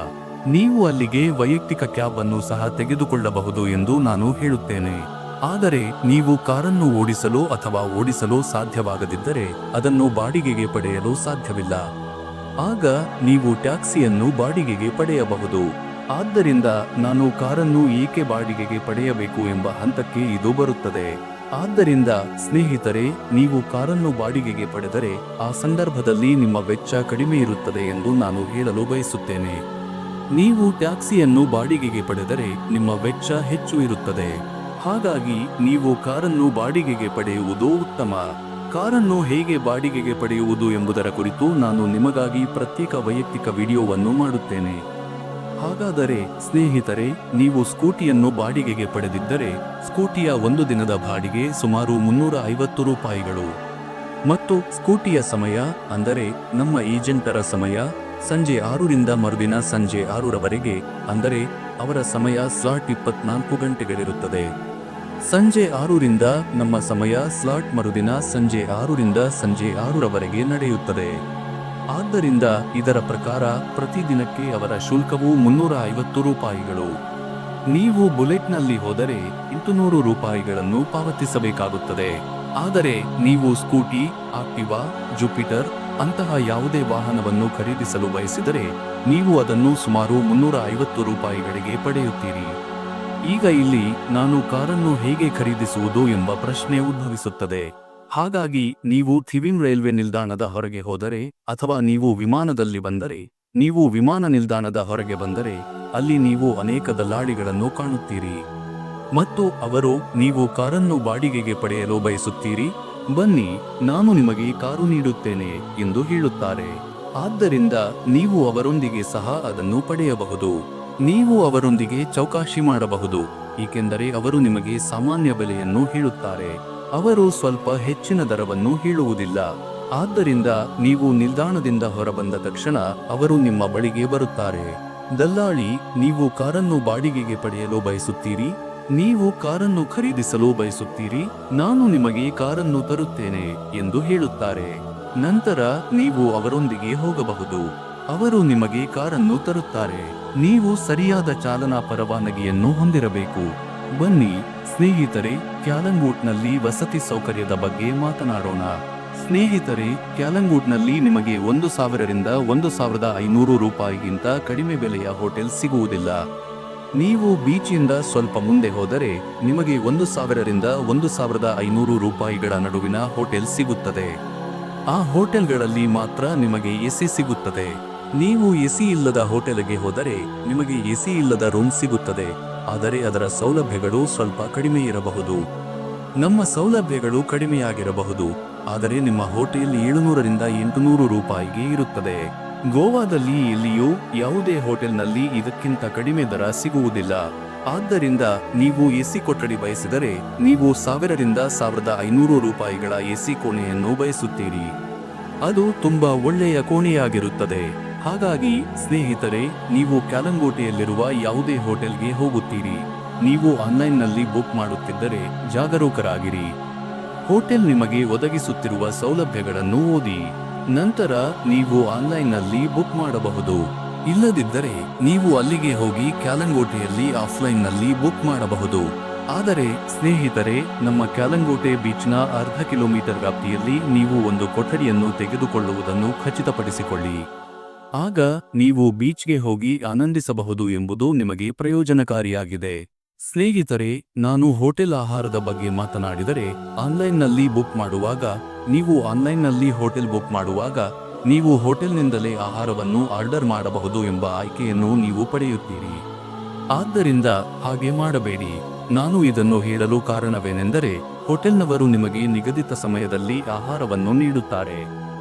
ನೀವು ಅಲ್ಲಿಗೆ ವೈಯಕ್ತಿಕ ಕ್ಯಾಬ್ ಅನ್ನು ಸಹ ತೆಗೆದುಕೊಳ್ಳಬಹುದು ಎಂದು ನಾನು ಹೇಳುತ್ತೇನೆ. ಆದರೆ ನೀವು ಕಾರನ್ನು ಓಡಿಸಲು ಸಾಧ್ಯವಾಗದಿದ್ದರೆ ಅದನ್ನು ಬಾಡಿಗೆಗೆ ಪಡೆಯಲು ಸಾಧ್ಯವಿಲ್ಲ. ಆಗ ನೀವು ಟ್ಯಾಕ್ಸಿಯನ್ನು ಬಾಡಿಗೆಗೆ ಪಡೆಯಬಹುದು. ಆದ್ದರಿಂದ ನಾನು ಕಾರನ್ನು ಏಕೆ ಬಾಡಿಗೆಗೆ ಪಡೆಯಬೇಕು ಎಂಬ ಹಂತಕ್ಕೆ ಇದು ಬರುತ್ತದೆ. ಆದ್ದರಿಂದ ಸ್ನೇಹಿತರೆ, ನೀವು ಕಾರನ್ನು ಬಾಡಿಗೆಗೆ ಪಡೆದರೆ ಆ ಸಂದರ್ಭದಲ್ಲಿ ನಿಮ್ಮ ವೆಚ್ಚ ಕಡಿಮೆ ಇರುತ್ತದೆ ಎಂದು ನಾನು ಹೇಳಲು ಬಯಸುತ್ತೇನೆ. ನೀವು ಟ್ಯಾಕ್ಸಿಯನ್ನು ಬಾಡಿಗೆಗೆ ಪಡೆದರೆ ನಿಮ್ಮ ವೆಚ್ಚ ಹೆಚ್ಚು ಇರುತ್ತದೆ. ಹಾಗಾಗಿ ನೀವು ಕಾರನ್ನು ಬಾಡಿಗೆಗೆ ಪಡೆಯುವುದು ಉತ್ತಮ. ಕಾರನ್ನು ಹೇಗೆ ಬಾಡಿಗೆಗೆ ಪಡೆಯುವುದು ಎಂಬುದರ ಕುರಿತು ನಾನು ನಿಮಗಾಗಿ ಪ್ರತ್ಯೇಕ ವೈಯಕ್ತಿಕ ವಿಡಿಯೋವನ್ನು ಮಾಡುತ್ತೇನೆ. ಹಾಗಾದರೆ ಸ್ನೇಹಿತರೆ, ನೀವು ಸ್ಕೂಟಿಯನ್ನು ಬಾಡಿಗೆಗೆ ಪಡೆದಿದ್ದರೆ ಸ್ಕೂಟಿಯ ಒಂದು ದಿನದ ಬಾಡಿಗೆ ಸುಮಾರು 350 ರೂಪಾಯಿಗಳು. ಮತ್ತು ಸ್ಕೂಟಿಯ ಸಮಯ ಅಂದರೆ ನಮ್ಮ ಏಜೆಂಟರ ಸಮಯ ಸಂಜೆ 6ರಿಂದ ಮರುದಿನ ಸಂಜೆ 6ರವರೆಗೆ, ಅಂದರೆ ಅವರ ಸಮಯ ಸ್ಲಾಟ್ 24 ಗಂಟೆಗಳಿರುತ್ತದೆ. ಸಂಜೆ 6ರಿಂದ ನಮ್ಮ ಸಮಯ ಸ್ಲಾಟ್ ಮರುದಿನ ಸಂಜೆ 6ರಿಂದ ಸಂಜೆ 6ರವರೆಗೆ ನಡೆಯುತ್ತದೆ. ಆದ್ದರಿಂದ ಇದರ ಪ್ರಕಾರ ಪ್ರತಿದಿನಕ್ಕೆ ಅವರ ಶುಲ್ಕವು 350 ರೂಪಾಯಿಗಳು. ನೀವು ಬುಲೆಟ್ನಲ್ಲಿ ಹೋದರೆ 800 ರೂಪಾಯಿಗಳನ್ನು ಪಾವತಿಸಬೇಕಾಗುತ್ತದೆ. ಆದರೆ ನೀವು ಸ್ಕೂಟಿ, ಆಕ್ಟಿವಾ, ಜುಪಿಟರ್ ಅಂತಹ ಯಾವುದೇ ವಾಹನವನ್ನು ಖರೀದಿಸಲು ಬಯಸಿದರೆ ನೀವು ಅದನ್ನು ಸುಮಾರು 350 ರೂಪಾಯಿಗಳಿಗೆ ಪಡೆಯುತ್ತೀರಿ. ಈಗ ಇಲ್ಲಿ ನಾನು ಕಾರನ್ನು ಹೇಗೆ ಖರೀದಿಸುವುದು ಎಂಬ ಪ್ರಶ್ನೆ ಉದ್ಭವಿಸುತ್ತದೆ. ಹಾಗಾಗಿ ನೀವು ಥಿವಿಮ್ ರೈಲ್ವೆ ನಿಲ್ದಾಣದ ಹೊರಗೆ ಹೋದರೆ ಅಥವಾ ನೀವು ವಿಮಾನದಲ್ಲಿ ಬಂದರೆ, ನೀವು ವಿಮಾನ ನಿಲ್ದಾಣದ ಹೊರಗೆ ಬಂದರೆ ಅಲ್ಲಿ ನೀವು ಅನೇಕ ದಲ್ಲಾಳಿಗಳನ್ನು ಕಾಣುತ್ತೀರಿ. ಮತ್ತು ಅವರು ನೀವು ಕಾರನ್ನು ಬಾಡಿಗೆಗೆ ಪಡೆಯಲು ಬಯಸುತ್ತೀರಿ, ಬನ್ನಿ ನಾನು ನಿಮಗೆ ಕಾರು ನೀಡುತ್ತೇನೆ ಎಂದು ಹೇಳುತ್ತಾರೆ. ಆದ್ದರಿಂದ ನೀವು ಅವರೊಂದಿಗೆ ಸಹ ಅದನ್ನು ಪಡೆಯಬಹುದು. ನೀವು ಅವರೊಂದಿಗೆ ಚೌಕಾಶಿ ಮಾಡಬಹುದು, ಏಕೆಂದರೆ ಅವರು ನಿಮಗೆ ಸಾಮಾನ್ಯ ಬೆಲೆಯನ್ನು ಹೇಳುತ್ತಾರೆ. ಅವರು ಸ್ವಲ್ಪ ಹೆಚ್ಚಿನ ದರವನ್ನು ಹೇಳುವುದಿಲ್ಲ. ಆದ್ದರಿಂದ ನೀವು ನಿಲ್ದಾಣದಿಂದ ಹೊರಬಂದ ತಕ್ಷಣ ಅವರು ನಿಮ್ಮ ಬಳಿಗೆ ಬರುತ್ತಾರೆ. ದಲ್ಲಾಳಿ, ನೀವು ಕಾರನ್ನು ಬಾಡಿಗೆಗೆ ಪಡೆಯಲು ಬಯಸುತ್ತೀರಿ? ನೀವು ಕಾರನ್ನು ಖರೀದಿಸಲು ಬಯಸುತ್ತೀರಿ? ನಾನು ನಿಮಗೆ ಕಾರನ್ನು ತರುತ್ತೇನೆ ಎಂದು ಹೇಳುತ್ತಾರೆ. ನಂತರ ನೀವು ಅವರೊಂದಿಗೆ ಹೋಗಬಹುದು. ಅವರು ನಿಮಗೆ ಕಾರನ್ನು ತರುತ್ತಾರೆ. ನೀವು ಸರಿಯಾದ ಚಾಲನಾ ಪರವಾನಗಿಯನ್ನು ಹೊಂದಿರಬೇಕು. ಬನ್ನಿ ಸ್ನೇಹಿತರೆ, ಕ್ಯಾಲಂಗೂಟ್ನಲ್ಲಿ ವಸತಿ ಸೌಕರ್ಯದ ಬಗ್ಗೆ ಮಾತನಾಡೋಣ. ಸ್ನೇಹಿತರೆ, ಕ್ಯಾಲಂಗೂಟ್ನಲ್ಲಿ ನಿಮಗೆ 1000ರಿಂದ 1500 ರೂಪಾಯಿಗಿಂತ ಕಡಿಮೆ ಬೆಲೆಯ ಹೋಟೆಲ್ ಸಿಗುವುದಿಲ್ಲ. ನೀವು ಬೀಚಿಂದ ಸ್ವಲ್ಪ ಮುಂದೆ ಹೋದರೆ ನಿಮಗೆ 1000ರಿಂದ 1500 ರೂಪಾಯಿಗಳ ನಡುವಿನ ಹೋಟೆಲ್ ಸಿಗುತ್ತದೆ. ಆ ಹೋಟೆಲ್ಗಳಲ್ಲಿ ಮಾತ್ರ ನಿಮಗೆ ಎಸಿ ಸಿಗುತ್ತದೆ. ನೀವು ಎಸಿ ಇಲ್ಲದ ಹೋಟೆಲ್ಗೆ ಹೋದರೆ ನಿಮಗೆ ಎಸಿ ಇಲ್ಲದ ರೂಮ್ ಸಿಗುತ್ತದೆ, ಆದರೆ ಅದರ ಸೌಲಭ್ಯಗಳು ಸ್ವಲ್ಪ ಕಡಿಮೆ ಇರಬಹುದು. ನಮ್ಮ ಸೌಲಭ್ಯಗಳು ಕಡಿಮೆಯಾಗಿರಬಹುದು, ಆದರೆ ನಿಮ್ಮ ಹೋಟೆಲ್ 700ರಿಂದ 800 ರೂಪಾಯಿಗೆ ಇರುತ್ತದೆ. ಗೋವಾದಲ್ಲಿ ಎಲ್ಲಿಯೂ ಯಾವುದೇ ಹೋಟೆಲ್ನಲ್ಲಿ ಇದಕ್ಕಿಂತ ಕಡಿಮೆ ದರ ಸಿಗುವುದಿಲ್ಲ. ಆದ್ದರಿಂದ ನೀವು ಎಸಿ ಕೊಠಡಿ ಬಯಸಿದರೆ ನೀವು 1000ರಿಂದ 1500 ರೂಪಾಯಿಗಳ ಎಸಿ ಕೋಣೆಯನ್ನು ಬಯಸುತ್ತೀರಿ. ಅದು ತುಂಬಾ ಒಳ್ಳೆಯ ಕೋಣೆಯಾಗಿರುತ್ತದೆ. ಹಾಗಾಗಿ ಸ್ನೇಹಿತರೆ, ನೀವು ಕ್ಯಾಲಂಗೋಟೆಯಲ್ಲಿರುವ ಯಾವುದೇ ಹೋಟೆಲ್ಗೆ ಹೋಗುತ್ತೀರಿ, ನೀವು ಆನ್ಲೈನ್ನಲ್ಲಿ ಬುಕ್ ಮಾಡುತ್ತಿದ್ದರೆ ಜಾಗರೂಕರಾಗಿರಿ. ಹೋಟೆಲ್ ನಿಮಗೆ ಒದಗಿಸುತ್ತಿರುವ ಸೌಲಭ್ಯಗಳನ್ನು ಓದಿ. ನಂತರ ನೀವು ಆನ್ಲೈನ್ನಲ್ಲಿ ಬುಕ್ ಮಾಡಬಹುದು. ಇಲ್ಲದಿದ್ದರೆ ನೀವು ಅಲ್ಲಿಗೆ ಹೋಗಿ ಕ್ಯಾಲಂಗೋಟೆಯಲ್ಲಿ ಆಫ್ಲೈನ್ನಲ್ಲಿ ಬುಕ್ ಮಾಡಬಹುದು. ಆದರೆ ಸ್ನೇಹಿತರೆ, ನಮ್ಮ ಕ್ಯಾಲಂಗೋಟೆ ಬೀಚ್ನ ಅರ್ಧ ಕಿಲೋಮೀಟರ್ ವ್ಯಾಪ್ತಿಯಲ್ಲಿ ನೀವು ಒಂದು ಕೊಠಡಿಯನ್ನು ತೆಗೆದುಕೊಳ್ಳುವುದನ್ನು ಖಚಿತಪಡಿಸಿಕೊಳ್ಳಿ. ಆಗ ನೀವು ಬೀಚ್ಗೆ ಹೋಗಿ ಆನಂದಿಸಬಹುದು ಎಂಬುದು ನಿಮಗೆ ಪ್ರಯೋಜನಕಾರಿಯಾಗಿದೆ. ಸ್ನೇಹಿತರೆ, ನಾನು ಹೋಟೆಲ್ ಆಹಾರದ ಬಗ್ಗೆ ಮಾತನಾಡಿದರೆ, ಆನ್ಲೈನ್ನಲ್ಲಿ ಬುಕ್ ಮಾಡುವಾಗ ನೀವು ಹೋಟೆಲ್ನಿಂದಲೇ ಆಹಾರವನ್ನು ಆರ್ಡರ್ ಮಾಡಬಹುದು ಎಂಬ ಆಯ್ಕೆಯನ್ನು ನೀವು ಪಡೆಯುತ್ತೀರಿ. ಆದ್ದರಿಂದ ಹಾಗೆ ಮಾಡಬೇಡಿ. ನಾನು ಇದನ್ನು ಹೇಳಲು ಕಾರಣವೇನೆಂದರೆ, ಹೋಟೆಲ್ನವರು ನಿಮಗೆ ನಿಗದಿತ ಸಮಯದಲ್ಲಿ ಆಹಾರವನ್ನು ನೀಡುತ್ತಾರೆ.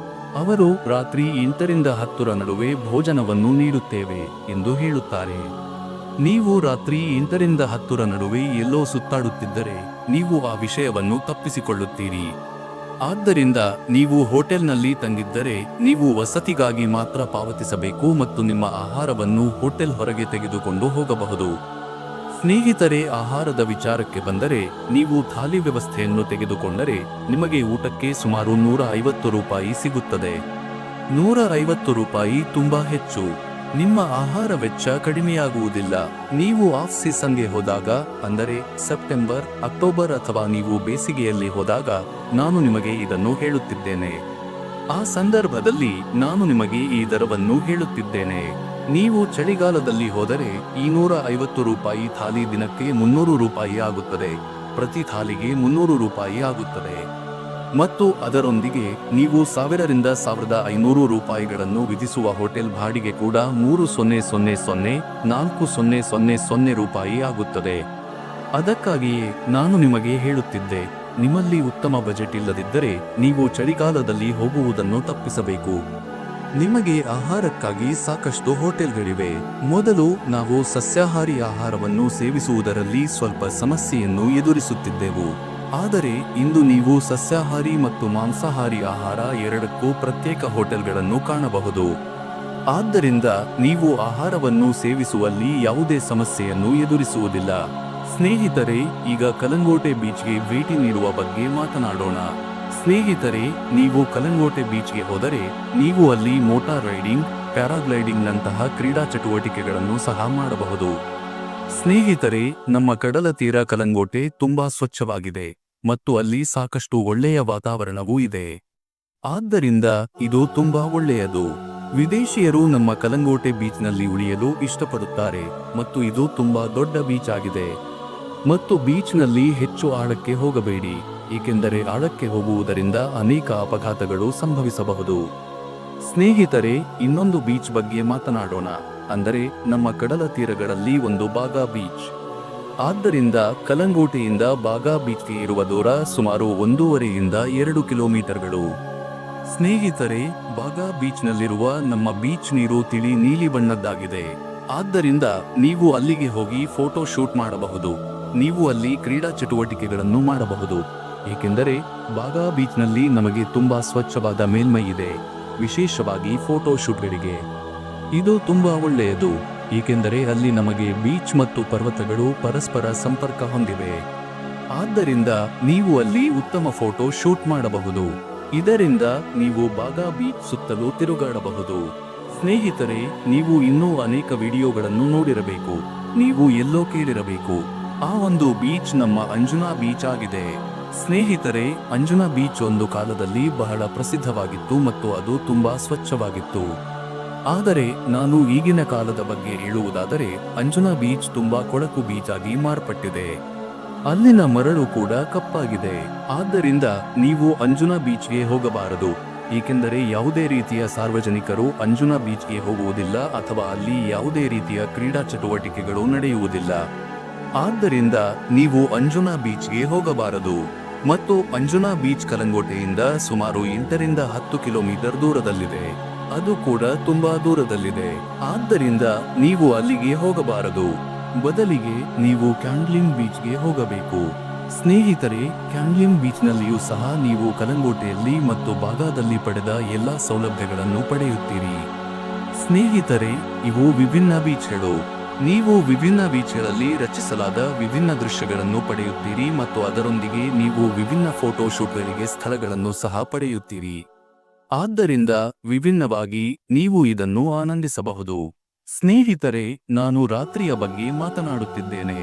ಅವರು ರಾತ್ರಿ 8ರಿಂದ 10ರ ನಡುವೆ ಭೋಜನವನ್ನು ನೀಡುತ್ತೇವೆ ಎಂದು ಹೇಳುತ್ತಾರೆ. ನೀವು ರಾತ್ರಿ 8ರಿಂದ 10ರ ನಡುವೆ ಎಲ್ಲೋ ಸುತ್ತಾಡುತ್ತಿದ್ದರೆ ನೀವು ಆ ವಿಷಯವನ್ನು ತಪ್ಪಿಸಿಕೊಳ್ಳುತ್ತೀರಿ. ಆದ್ದರಿಂದ ನೀವು ಹೋಟೆಲ್ನಲ್ಲಿ ತಂಗಿದ್ದರೆ ನೀವು ವಸತಿಗಾಗಿ ಮಾತ್ರ ಪಾವತಿಸಬೇಕು ಮತ್ತು ನಿಮ್ಮ ಆಹಾರವನ್ನು ಹೋಟೆಲ್ ಹೊರಗೆ ತೆಗೆದುಕೊಂಡು ಹೋಗಬಹುದು. ಸ್ನೇಹಿತರೆ, ಆಹಾರದ ವಿಚಾರಕ್ಕೆ ಬಂದರೆ ನೀವು ಥಾಲಿ ವ್ಯವಸ್ಥೆಯನ್ನು ತೆಗೆದುಕೊಂಡರೆ ನಿಮಗೆ ಊಟಕ್ಕೆ ಸುಮಾರು 150 ರೂಪಾಯಿ ಸಿಗುತ್ತದೆ. 150 ರೂಪಾಯಿ ತುಂಬಾ ಹೆಚ್ಚು. ನಿಮ್ಮ ಆಹಾರ ವೆಚ್ಚ ಕಡಿಮೆಯಾಗುವುದಿಲ್ಲ. ನೀವು ಆಫ್ ಸೀಸನ್ಗೆ ಹೋದಾಗ, ಅಂದರೆ ಸೆಪ್ಟೆಂಬರ್, ಅಕ್ಟೋಬರ್ ಅಥವಾ ನೀವು ಬೇಸಿಗೆಯಲ್ಲಿ ಹೋದಾಗ ನಾನು ನಿಮಗೆ ಇದನ್ನು ಹೇಳುತ್ತಿದ್ದೇನೆ. ಆ ಸಂದರ್ಭದಲ್ಲಿ ನಾನು ನಿಮಗೆ ಈ ದರವನ್ನು ಹೇಳುತ್ತಿದ್ದೇನೆ. ನೀವು ಚಳಿಗಾಲದಲ್ಲಿ ಹೋದರೆ ಈ 150 ರೂಪಾಯಿ ಥಾಲಿ ದಿನಕ್ಕೆ 300 ರೂಪಾಯಿ ಆಗುತ್ತದೆ. ಪ್ರತಿ ಥಾಲಿಗೆ 300 ರೂಪಾಯಿ ಆಗುತ್ತದೆ. ಮತ್ತು ಅದರೊಂದಿಗೆ ನೀವು 1000 ರಿಂದ 1500 ರೂಪಾಯಿಗಳನ್ನು ವಿಧಿಸುವ ಹೋಟೆಲ್ ಬಾಡಿಗೆ ಕೂಡ 3000 ರೂಪಾಯಿ ಆಗುತ್ತದೆ. ಅದಕ್ಕಾಗಿಯೇ ನಾನು ನಿಮಗೆ ಹೇಳುತ್ತಿದ್ದೆ, ನಿಮ್ಮಲ್ಲಿ ಉತ್ತಮ ಬಜೆಟ್ ಇಲ್ಲದಿದ್ದರೆ ನೀವು ಚಳಿಗಾಲದಲ್ಲಿ ಹೋಗುವುದನ್ನು ತಪ್ಪಿಸಬೇಕು. ನಿಮಗೆ ಆಹಾರಕ್ಕಾಗಿ ಸಾಕಷ್ಟು ಹೋಟೆಲ್ಗಳಿವೆ. ಮೊದಲು ನಾವು ಸಸ್ಯಾಹಾರಿ ಆಹಾರವನ್ನು ಸೇವಿಸುವುದರಲ್ಲಿ ಸ್ವಲ್ಪ ಸಮಸ್ಯೆಯನ್ನು ಎದುರಿಸುತ್ತಿದ್ದೆವು. ಆದರೆ ಇಂದು ನೀವು ಸಸ್ಯಾಹಾರಿ ಮತ್ತು ಮಾಂಸಾಹಾರಿ ಆಹಾರ ಎರಡಕ್ಕೂ ಪ್ರತ್ಯೇಕ ಹೋಟೆಲ್ಗಳನ್ನು ಕಾಣಬಹುದು. ಆದ್ದರಿಂದ ನೀವು ಆಹಾರವನ್ನು ಸೇವಿಸುವಲ್ಲಿ ಯಾವುದೇ ಸಮಸ್ಯೆಯನ್ನು ಎದುರಿಸುವುದಿಲ್ಲ. ಸ್ನೇಹಿತರೆ, ಈಗ ಕಲಂಗೋಟೆ ಬೀಚ್ಗೆ ಭೇಟಿ ನೀಡುವ ಬಗ್ಗೆ ಮಾತನಾಡೋಣ. ಸ್ನೇಹಿತರೆ, ನೀವು ಕಲಂಗೋಟೆ ಬೀಚ್ಗೆ ಹೋದರೆ ನೀವು ಅಲ್ಲಿ ಮೋಟಾರ್ ರೈಡಿಂಗ್, ಪ್ಯಾರಾಗ್ಲೈಡಿಂಗ್ ನಂತಹ ಕ್ರೀಡಾ ಚಟುವಟಿಕೆಗಳನ್ನು ಸಹ ಮಾಡಬಹುದು. ಸ್ನೇಹಿತರೆ, ನಮ್ಮ ಕಡಲ ತೀರ ಕಲಂಗೋಟೆ ತುಂಬಾ ಸ್ವಚ್ಛವಾಗಿದೆ ಮತ್ತು ಅಲ್ಲಿ ಸಾಕಷ್ಟು ಒಳ್ಳೆಯ ವಾತಾವರಣವೂ ಇದೆ. ಆದ್ದರಿಂದ ಇದು ತುಂಬಾ ಒಳ್ಳೆಯದು. ವಿದೇಶಿಯರು ನಮ್ಮ ಕಲಂಗೋಟೆ ಬೀಚ್ನಲ್ಲಿ ಉಳಿಯಲು ಇಷ್ಟಪಡುತ್ತಾರೆ ಮತ್ತು ಇದು ತುಂಬಾ ದೊಡ್ಡ ಬೀಚ್ ಆಗಿದೆ. ಮತ್ತು ಬೀಚ್ನಲ್ಲಿ ಹೆಚ್ಚು ಆಳಕ್ಕೆ ಹೋಗಬೇಡಿ, ಏಕೆಂದರೆ ಆಳಕ್ಕೆ ಹೋಗುವುದರಿಂದ ಅನೇಕ ಅಪಘಾತಗಳು ಸಂಭವಿಸಬಹುದು. ಸ್ನೇಹಿತರೆ, ಇನ್ನೊಂದು ಬೀಚ್ ಬಗ್ಗೆ ಮಾತನಾಡೋಣ. ಅಂದರೆ ನಮ್ಮ ಕಡಲ ತೀರಗಳಲ್ಲಿ ಒಂದು ಬಾಗಾ ಬೀಚ್. ಆದ್ದರಿಂದ ಕಲಂಗೋಟೆಯಿಂದ ಬಾಗಾ ಬೀಚ್ಗೆ ಇರುವ ದೂರ ಸುಮಾರು 1.5 ರಿಂದ 2 ಕಿಲೋಮೀಟರ್ಗಳು. ಸ್ನೇಹಿತರೆ, ಬಾಗಾ ಬೀಚ್ನಲ್ಲಿರುವ ನಮ್ಮ ಬೀಚ್ ನೀರು ತಿಳಿ ನೀಲಿ ಬಣ್ಣದ್ದಾಗಿದೆ. ಆದ್ದರಿಂದ ನೀವು ಅಲ್ಲಿಗೆ ಹೋಗಿ ಫೋಟೋ ಶೂಟ್ ಮಾಡಬಹುದು. ನೀವು ಅಲ್ಲಿ ಕ್ರೀಡಾ ಚಟುವಟಿಕೆಗಳನ್ನು ಮಾಡಬಹುದು, ಏಕೆಂದರೆ ಬಾಗಾ ಬೀಚ್ನಲ್ಲಿ ನಮಗೆ ತುಂಬಾ ಸ್ವಚ್ಛವಾದ ಮೇಲ್ಮೈ ಇದೆ, ವಿಶೇಷವಾಗಿ ಫೋಟೋ ಶೂಟ್ಗಳಿಗೆ. ಇದು ತುಂಬಾ ಒಳ್ಳೆಯದು, ಏಕೆಂದರೆ ಅಲ್ಲಿ ನಮಗೆ ಬೀಚ್ ಮತ್ತು ಪರ್ವತಗಳು ಪರಸ್ಪರ ಸಂಪರ್ಕ ಹೊಂದಿವೆ. ಆದ್ದರಿಂದ ನೀವು ಅಲ್ಲಿ ಉತ್ತಮ ಫೋಟೋ ಶೂಟ್ ಮಾಡಬಹುದು. ಇದರಿಂದ ನೀವು ಬಾಗಾ ಬೀಚ್ ಸುತ್ತಲೂ ತಿರುಗಾಡಬಹುದು. ಸ್ನೇಹಿತರೆ, ನೀವು ಇನ್ನೂ ಅನೇಕ ವಿಡಿಯೋಗಳನ್ನು ನೋಡಿರಬೇಕು. ನೀವು ಎಲ್ಲೋ ಕೇಳಿರಬೇಕು, ಆ ಒಂದು ಬೀಚ್ ನಮ್ಮ ಅಂಜುನಾ ಬೀಚ್ ಆಗಿದೆ. ಸ್ನೇಹಿತರೆ, ಅಂಜುನಾ ಬೀಚ್ ಒಂದು ಕಾಲದಲ್ಲಿ ಬಹಳ ಪ್ರಸಿದ್ಧವಾಗಿತ್ತು ಮತ್ತು ಅದು ತುಂಬಾ ಸ್ವಚ್ಛವಾಗಿತ್ತು. ಆದರೆ ನಾನು ಈಗಿನ ಕಾಲದ ಬಗ್ಗೆ ಹೇಳುವುದಾದರೆ ಅಂಜುನಾ ಬೀಚ್ ತುಂಬಾ ಕೊಳಕು ಬೀಚ್ ಆಗಿ ಮಾರ್ಪಟ್ಟಿದೆ. ಅಲ್ಲಿನ ಮರಳು ಕೂಡ ಕಪ್ಪಾಗಿದೆ. ಆದ್ದರಿಂದ ನೀವು ಅಂಜುನಾ ಬೀಚ್ಗೆ ಹೋಗಬಾರದು, ಏಕೆಂದರೆ ಯಾವುದೇ ರೀತಿಯ ಸಾರ್ವಜನಿಕರು ಅಂಜುನಾ ಬೀಚ್ಗೆ ಹೋಗುವುದಿಲ್ಲ ಅಥವಾ ಅಲ್ಲಿ ಯಾವುದೇ ರೀತಿಯ ಕ್ರೀಡಾ ಚಟುವಟಿಕೆಗಳು ನಡೆಯುವುದಿಲ್ಲ. ಆದ್ದರಿಂದ ನೀವು ಅಂಜುನಾ ಬೀಚ್ಗೆ ಹೋಗಬಾರದು. ಮತ್ತು ಅಂಜುನಾ ಬೀಚ್ ಕಲಂಗೋಟೆಯಿಂದ ಸುಮಾರು 8 ರಿಂದ 10 ಕಿಲೋಮೀಟರ್ ದೂರದಲ್ಲಿದೆ. ಅದು ಕೂಡ ತುಂಬಾ ದೂರದಲ್ಲಿದೆ. ಆದ್ದರಿಂದ ನೀವು ಅಲ್ಲಿಗೆ ಹೋಗಬಾರದು. ಬದಲಿಗೆ ನೀವು ಕ್ಯಾಂಗ್ಲಿಂಗ್ ಬೀಚ್ಗೆ ಹೋಗಬೇಕು. ಸ್ನೇಹಿತರೆ, ಕ್ಯಾಂಗ್ಲಿಂಗ್ ಬೀಚ್ನಲ್ಲಿಯೂ ಸಹ ನೀವು ಕಲಂಗೋಟೆಯಲ್ಲಿ ಮತ್ತು ಬಾಗಾದಲ್ಲಿ ಪಡೆದ ಎಲ್ಲಾ ಸೌಲಭ್ಯಗಳನ್ನು ಪಡೆಯುತ್ತೀರಿ. ಸ್ನೇಹಿತರೆ, ಇವು ವಿಭಿನ್ನ ಬೀಚ್ಗಳು. ನೀವು ವಿಭಿನ್ನ ಬೀಚ್ಗಳಲ್ಲಿ ರಚಿಸಲಾದ ವಿಭಿನ್ನ ದೃಶ್ಯಗಳನ್ನು ಪಡೆಯುತ್ತೀರಿ ಮತ್ತು ಅದರೊಂದಿಗೆ ನೀವು ವಿಭಿನ್ನ ಫೋಟೋ ಶೂಟ್ಗಳಿಗೆ ಸ್ಥಳಗಳನ್ನು ಸಹ ಪಡೆಯುತ್ತೀರಿ. ಆದ್ದರಿಂದ ವಿಭಿನ್ನವಾಗಿ ನೀವು ಇದನ್ನು ಆನಂದಿಸಬಹುದು. ಸ್ನೇಹಿತರೆ, ನಾನು ರಾತ್ರಿಯ ಬಗ್ಗೆ ಮಾತನಾಡುತ್ತಿದ್ದೇನೆ.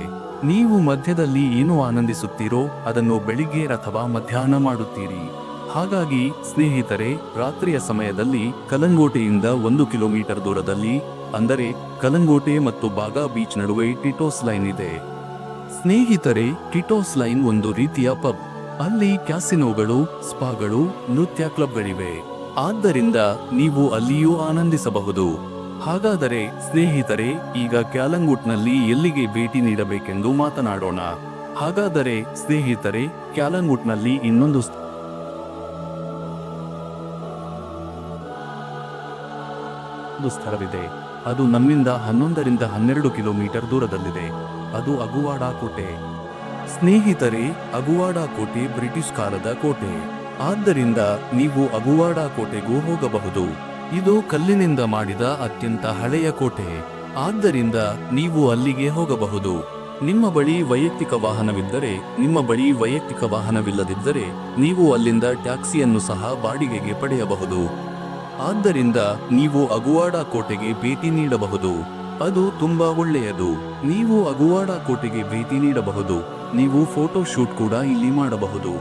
ನೀವು ಮಧ್ಯದಲ್ಲಿ ಏನು ಆನಂದಿಸುತ್ತೀರೋ ಅದನ್ನು ಬೆಳಿಗ್ಗೆ ಅಥವಾ ಮಧ್ಯಾಹ್ನ ಮಾಡುತ್ತೀರಿ. ಹಾಗಾಗಿ ಸ್ನೇಹಿತರೆ, ರಾತ್ರಿಯ ಸಮಯದಲ್ಲಿ ಕಲಂಗೋಟೆಯಿಂದ 1 ಕಿಲೋಮೀಟರ್ ದೂರದಲ್ಲಿ, ಅಂದರೆ ಕಲಂಗೋಟೆ ಮತ್ತು ಬಾಗಾ ಬೀಚ್ ನಡುವೆ ಟಿಟೋಸ್ ಲೈನ್ ಇದೆ. ಸ್ನೇಹಿತರೆ, ಟಿಟೋಸ್ ಲೈನ್ ಒಂದು ರೀತಿಯ ಪಬ್. ಅಲ್ಲಿ ಕ್ಯಾಸಿನೋಗಳು, ಸ್ಪಾಗಳು, ನೃತ್ಯ ಕ್ಲಬ್ಗಳಿವೆ. ಆದ್ದರಿಂದ ನೀವು ಅಲ್ಲಿಯೂ ಆನಂದಿಸಬಹುದು. ಹಾಗಾದರೆ ಸ್ನೇಹಿತರೆ, ಈಗ ಕ್ಯಾಲಂಗುಟ್ನಲ್ಲಿ ಎಲ್ಲಿಗೆ ಭೇಟಿ ನೀಡಬೇಕೆಂದು ಮಾತನಾಡೋಣ. ಹಾಗಾದರೆ ಸ್ನೇಹಿತರೆ, ಕ್ಯಾಲಂಗುಟ್ನಲ್ಲಿ ಇನ್ನೊಂದು ಸ್ಥಳವಿದೆ. ಅದು ನಮ್ಮಿಂದ 11 ರಿಂದ 12 ಕಿಲೋಮೀಟರ್ ದೂರದಲ್ಲಿದೆ. ಅದು ಅಗುವಾಡಾ ಕೋಟೆ. ಸ್ನೇಹಿತರೆ, ಅಗುವಾಡಾ ಕೋಟೆ ಬ್ರಿಟಿಷ್ ಕಾಲದ ಕೋಟೆ. ಆದ್ದರಿಂದ ನೀವು ಅಗುವಾಡ ಕೋಟೆಗೂ ಹೋಗಬಹುದು. ಇದು ಕಲ್ಲಿನಿಂದ ಮಾಡಿದ ಅತ್ಯಂತ ಹಳೆಯ ಕೋಟೆ. ಆದ್ದರಿಂದ ನೀವು ಅಲ್ಲಿಗೆ ಹೋಗಬಹುದು. ನಿಮ್ಮ ಬಳಿ ವೈಯಕ್ತಿಕ ವಾಹನವಿಲ್ಲದಿದ್ದರೆ ನೀವು ಅಲ್ಲಿಂದ ಟ್ಯಾಕ್ಸಿಯನ್ನು ಸಹ ಬಾಡಿಗೆಗೆ ಪಡೆಯಬಹುದು. ಆದ್ದರಿಂದ ನೀವು ಅಗುವಾಡ ಕೋಟೆಗೆ ಭೇಟಿ ನೀಡಬಹುದು. ಅದು ತುಂಬಾ ಒಳ್ಳೆಯದು. ನೀವು ಅಗುವಾಡ ಕೋಟೆಗೆ ಭೇಟಿ ನೀಡಬಹುದು. ನೀವು ಫೋಟೋ ಶೂಟ್ ಕೂಡ ಇಲ್ಲಿ ಮಾಡಬಹುದು.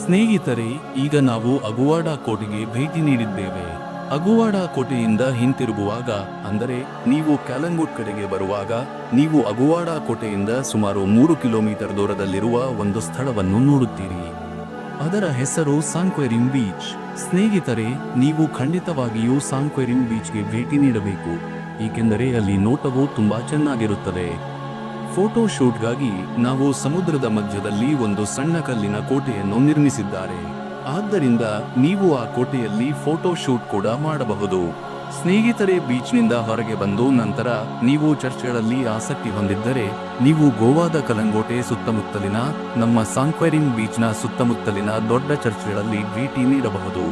ಸ್ನೇಹಿತರೆ, ಈಗ ನಾವು ಅಗುವಾಡ ಕೋಟೆಗೆ ಭೇಟಿ ನೀಡಿದ್ದೇವೆ. ಅಗುವಾಡ ಕೋಟೆಯಿಂದ ಹಿಂತಿರುಗುವಾಗ, ಅಂದರೆ ನೀವು ಕ್ಯಾಲಂಗುಟ್ ಕಡೆಗೆ ಬರುವಾಗ, ನೀವು ಅಗುವಾಡ ಕೋಟೆಯಿಂದ ಸುಮಾರು 3 ಕಿಲೋಮೀಟರ್ ದೂರದಲ್ಲಿರುವ ಒಂದು ಸ್ಥಳವನ್ನು ನೋಡುತ್ತೀರಿ. ಅದರ ಹೆಸರು ಸಾಂಕ್ವೆರಿಮ್ ಬೀಚ್. ಸ್ನೇಹಿತರೆ, ನೀವು ಖಂಡಿತವಾಗಿಯೂ ಸಾಂಕ್ವೆರಿಮ್ ಬೀಚ್ಗೆ ಭೇಟಿ ನೀಡಬೇಕು, ಏಕೆಂದರೆ ಅಲ್ಲಿ ನೋಟವು ತುಂಬಾ ಚೆನ್ನಾಗಿರುತ್ತದೆ. ಫೋಟೋ ಶೂಟ್ಗಾಗಿ ನಾವು ಸಮುದ್ರದ ಮಧ್ಯದಲ್ಲಿ ಒಂದು ಸಣ್ಣ ಕಲ್ಲಿನ ಕೋಟೆಯನ್ನು ನಿರ್ಮಿಸಿದ್ದಾರೆ. ಆದ್ದರಿಂದ ನೀವು ಆ ಕೋಟೆಯಲ್ಲಿ ಫೋಟೋ ಶೂಟ್ ಕೂಡ ಮಾಡಬಹುದು. ಸ್ನೇಹಿತರೆ, ಬೀಚ್ನಿಂದ ಹೊರಗೆ ಬಂದು ನಂತರ ನೀವು ಚರ್ಚ್ಗಳಲ್ಲಿ ಆಸಕ್ತಿ ಹೊಂದಿದ್ದರೆ ನೀವು ಗೋವಾದ ಕಲಂಗೋಟೆ ಸುತ್ತಮುತ್ತಲಿನ ನಮ್ಮ ಸಾಂಕ್ವೆರಿಮ್ ಬೀಚ್ನ ಸುತ್ತಮುತ್ತಲಿನ ದೊಡ್ಡ ಚರ್ಚ್ಗಳಲ್ಲಿ ಭೇಟಿ ನೀಡಬಹುದು.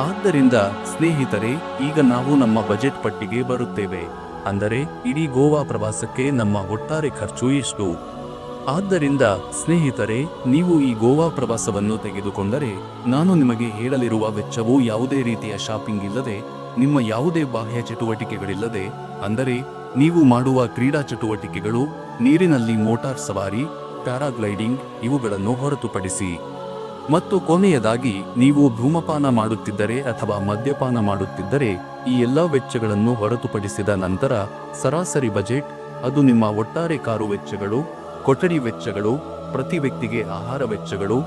ಆದ್ದರಿಂದ ಸ್ನೇಹಿತರೆ, ಈಗ ನಾವು ನಮ್ಮ ಬಜೆಟ್ ಪಟ್ಟಿಗೆ ಬರುತ್ತೇವೆ. ಅಂದರೆ ಇಡೀ ಗೋವಾ ಪ್ರವಾಸಕ್ಕೆ ನಮ್ಮ ಒಟ್ಟಾರೆ ಖರ್ಚು ಎಷ್ಟು? ಆದ್ದರಿಂದ ಸ್ನೇಹಿತರೆ, ನೀವು ಈ ಗೋವಾ ಪ್ರವಾಸವನ್ನು ತೆಗೆದುಕೊಂಡರೆ ನಾನು ನಿಮಗೆ ಹೇಳಲಿರುವ ವೆಚ್ಚವು ಯಾವುದೇ ರೀತಿಯ ಶಾಪಿಂಗ್ ಇಲ್ಲದೆ, ನಿಮ್ಮ ಯಾವುದೇ ಬಾಹ್ಯ ಚಟುವಟಿಕೆಗಳಿಲ್ಲದೆ, ಅಂದರೆ ನೀವು ಮಾಡುವ ಕ್ರೀಡಾ ಚಟುವಟಿಕೆಗಳು, ನೀರಿನಲ್ಲಿ ಮೋಟಾರ್ ಸವಾರಿ, ಪ್ಯಾರಾಗ್ಲೈಡಿಂಗ್ ಇವುಗಳನ್ನು ಹೊರತುಪಡಿಸಿ, ಮತ್ತು ಕೊನೆಯದಾಗಿ ನೀವು ಧೂಮಪಾನ ಮಾಡುತ್ತಿದ್ದರೆ ಅಥವಾ ಮದ್ಯಪಾನ ಮಾಡುತ್ತಿದ್ದರೆ ಈ ಎಲ್ಲ ವೆಚ್ಚಗಳನ್ನು ಹೊರತುಪಡಿಸಿದ ನಂತರ ಸರಾಸರಿ ಬಜೆಟ್, ಅದು ನಿಮ್ಮ ಒಟ್ಟಾರೆ ಕಾರು ವೆಚ್ಚಗಳು, ಕೊಠಡಿ ವೆಚ್ಚಗಳು, ಪ್ರತಿ ವ್ಯಕ್ತಿಗೆ ಆಹಾರ ವೆಚ್ಚಗಳು,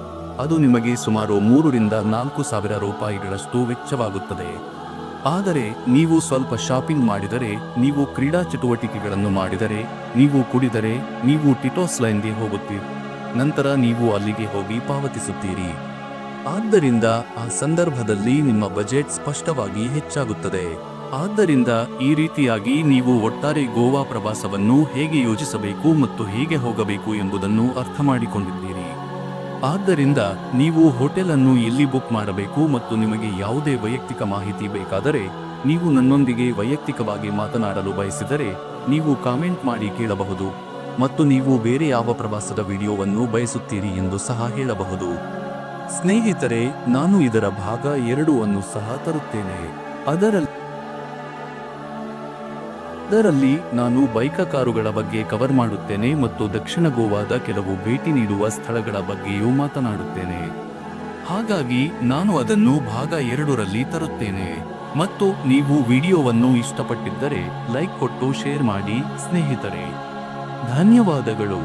ಅದು ನಿಮಗೆ ಸುಮಾರು 3 ರಿಂದ 4 ಸಾವಿರ ರೂಪಾಯಿಗಳಷ್ಟು ವೆಚ್ಚವಾಗುತ್ತದೆ. ಆದರೆ ನೀವು ಸ್ವಲ್ಪ ಶಾಪಿಂಗ್ ಮಾಡಿದರೆ, ನೀವು ಕ್ರೀಡಾ ಚಟುವಟಿಕೆಗಳನ್ನು ಮಾಡಿದರೆ, ನೀವು ಕುಡಿದರೆ, ನೀವು ಟಿಟೋಸ್ ಲೈನ್ಗೆ ಹೋಗುತ್ತೀರಿ, ನಂತರ ನೀವು ಅಲ್ಲಿಗೆ ಹೋಗಿ ಪಾವತಿಸುತ್ತೀರಿ. ಆದ್ದರಿಂದ ಆ ಸಂದರ್ಭದಲ್ಲಿ ನಿಮ್ಮ ಬಜೆಟ್ ಸ್ಪಷ್ಟವಾಗಿ ಹೆಚ್ಚಾಗುತ್ತದೆ. ಆದ್ದರಿಂದ ಈ ರೀತಿಯಾಗಿ ನೀವು ಒಟ್ಟಾರೆ ಗೋವಾ ಪ್ರವಾಸವನ್ನು ಹೇಗೆ ಯೋಜಿಸಬೇಕು ಮತ್ತು ಹೇಗೆ ಹೋಗಬೇಕು ಎಂಬುದನ್ನು ಅರ್ಥ ಮಾಡಿಕೊಂಡಿದ್ದೀರಿ. ಆದ್ದರಿಂದ ನೀವು ಹೋಟೆಲ್ ಅನ್ನು ಎಲ್ಲಿ ಬುಕ್ ಮಾಡಬೇಕು ಮತ್ತು ನಿಮಗೆ ಯಾವುದೇ ವೈಯಕ್ತಿಕ ಮಾಹಿತಿ ಬೇಕಾದರೆ, ನೀವು ನನ್ನೊಂದಿಗೆ ವೈಯಕ್ತಿಕವಾಗಿ ಮಾತನಾಡಲು ಬಯಸಿದರೆ ನೀವು ಕಾಮೆಂಟ್ ಮಾಡಿ ಕೇಳಬಹುದು ಮತ್ತು ನೀವು ಬೇರೆ ಯಾವ ಪ್ರವಾಸದ ವಿಡಿಯೋವನ್ನು ಬಯಸುತ್ತೀರಿ ಎಂದು ಸಹ ಹೇಳಬಹುದು. ಸ್ನೇಹಿತರೆ, ನಾನು ಇದರ ಭಾಗ 2 ಅನ್ನು ಸಹ ತರುತ್ತೇನೆ. ಅದರಲ್ಲಿ ನಾನು ಬೈಕ ಕಾರುಗಳ ಬಗ್ಗೆ ಕವರ್ ಮಾಡುತ್ತೇನೆ ಮತ್ತು ದಕ್ಷಿಣ ಗೋವಾದ ಕೆಲವು ಭೇಟಿ ನೀಡುವ ಸ್ಥಳಗಳ ಬಗ್ಗೆಯೂ ಮಾತನಾಡುತ್ತೇನೆ. ಹಾಗಾಗಿ ನಾನು ಅದನ್ನು ಭಾಗ 2 ರಲ್ಲಿ ತರುತ್ತೇನೆ. ಮತ್ತು ನೀವು ವಿಡಿಯೋವನ್ನು ಇಷ್ಟಪಟ್ಟಿದ್ದರೆ ಲೈಕ್ ಕೊಟ್ಟು ಶೇರ್ ಮಾಡಿ ಸ್ನೇಹಿತರೆ. ಧನ್ಯವಾದಗಳು.